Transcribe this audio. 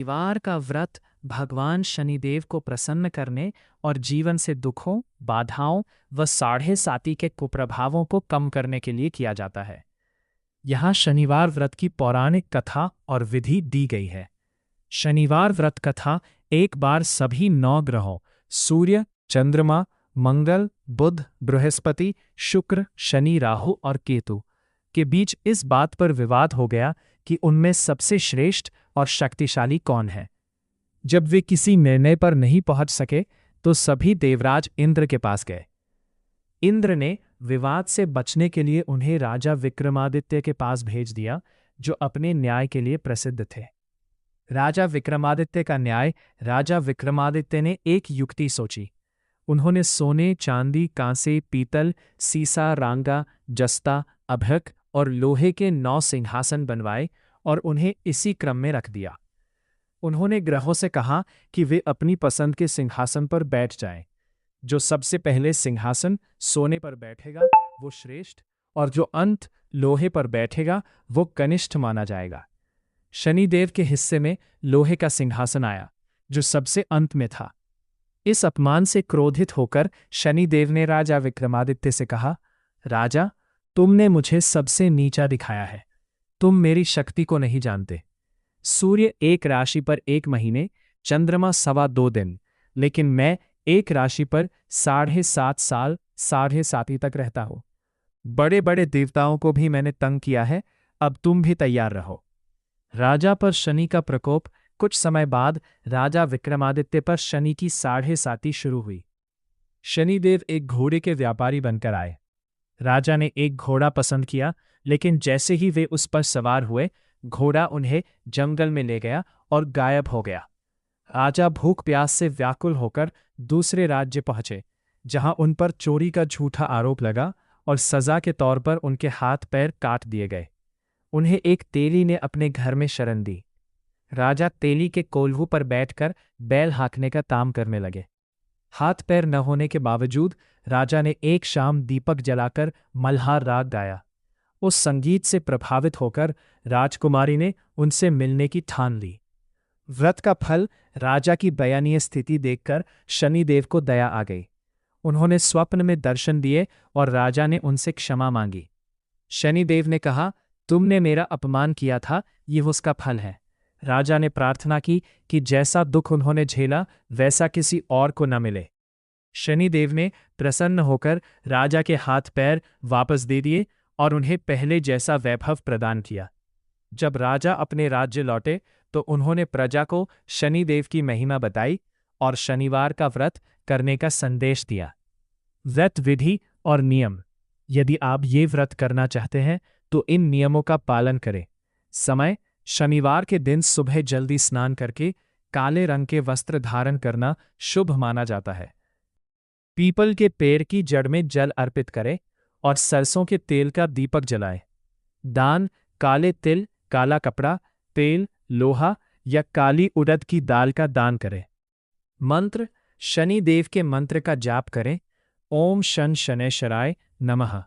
शनिवार का व्रत भगवान शनिदेव को प्रसन्न करने और जीवन से दुखों, बाधाओं व साढ़े साती के कुप्रभावों को कम करने के लिए किया जाता है। यहाँ शनिवार व्रत की पौराणिक कथा और विधि दी गई है। शनिवार व्रत कथा एक बार सभी 9 ग्रहों सूर्य, चंद्रमा, मंगल, बुध, बृहस्पति, शुक्र, शनि, राहु और केतु के बीच इस बात पर विवाद हो गया कि उनमें सबसे श्रेष्ठ और शक्तिशाली कौन है। जब वे किसी निर्णय पर नहीं पहुंच सके तो सभी देवराज इंद्र के पास गए। इंद्र ने विवाद से बचने के लिए उन्हें राजा विक्रमादित्य के पास भेज दिया, जो अपने न्याय के लिए प्रसिद्ध थे। राजा विक्रमादित्य का न्याय राजा विक्रमादित्य ने एक युक्ति सोची। उन्होंने सोने, चांदी, कांसे, पीतल, सीसा, रांगा, जस्ता, अभ्रक और लोहे के 9 सिंहासन बनवाए और उन्हें इसी क्रम में रख दिया। उन्होंने ग्रहों से कहा कि वे अपनी पसंद के सिंहासन पर बैठ जाएं। जो सबसे पहले सिंहासन सोने पर बैठेगा वो श्रेष्ठ, और जो अंत लोहे पर बैठेगा वो कनिष्ठ माना जाएगा। शनिदेव के हिस्से में लोहे का सिंहासन आया, जो सबसे अंत में था। इस अपमान से क्रोधित होकर शनिदेव ने राजा विक्रमादित्य से कहा, राजा, तुमने मुझे सबसे नीचा दिखाया है। तुम मेरी शक्ति को नहीं जानते। सूर्य एक राशि पर 1 महीने, चंद्रमा 2.25 दिन, लेकिन मैं एक राशि पर 7.5 साल 7.5 तक रहता हूं। बड़े बड़े देवताओं को भी मैंने तंग किया है, अब तुम भी तैयार रहो। राजा पर शनि का प्रकोप। कुछ समय बाद राजा विक्रमादित्य पर शनि की 7.5 शुरू हुई। शनिदेव एक घोड़े के व्यापारी बनकर आए। राजा ने एक घोड़ा पसंद किया, लेकिन जैसे ही वे उस पर सवार हुए, घोड़ा उन्हें जंगल में ले गया और गायब हो गया। राजा भूख प्यास से व्याकुल होकर दूसरे राज्य पहुंचे, जहां उन पर चोरी का झूठा आरोप लगा और सजा के तौर पर उनके हाथ पैर काट दिए गए। उन्हें एक तेली ने अपने घर में शरण दी। राजा तेली के कोल्हू पर बैठकर बैल हाँकने का काम करने लगे। हाथ पैर न होने के बावजूद राजा ने एक शाम दीपक जलाकर मल्हार राग गाया। उस संगीत से प्रभावित होकर राजकुमारी ने उनसे मिलने की ठान ली। व्रत का फल राजा की दयनीय स्थिति देखकर शनिदेव को दया आ गई। उन्होंने स्वप्न में दर्शन दिए और राजा ने उनसे क्षमा मांगी। शनिदेव ने कहा, तुमने मेरा अपमान किया था, ये उसका फल है। राजा ने प्रार्थना की कि जैसा दुख उन्होंने झेला वैसा किसी और को न मिले। शनिदेव ने प्रसन्न होकर राजा के हाथ पैर वापस दे दिए और उन्हें पहले जैसा वैभव प्रदान किया। जब राजा अपने राज्य लौटे तो उन्होंने प्रजा को शनिदेव की महिमा बताई और शनिवार का व्रत करने का संदेश दिया। व्रत विधि और नियम। यदि आप ये व्रत करना चाहते हैं तो इन नियमों का पालन करें। समय: शनिवार के दिन सुबह जल्दी स्नान करके काले रंग के वस्त्र धारण करना शुभ माना जाता है। पीपल के पेड़ की जड़ में जल अर्पित करें और सरसों के तेल का दीपक जलाएं। दान: काले तिल, काला कपड़ा, तेल, लोहा या काली उड़द की दाल का दान करें। मंत्र: शनि देव के मंत्र का जाप करें। ओम शन शनैश्चराय नमः।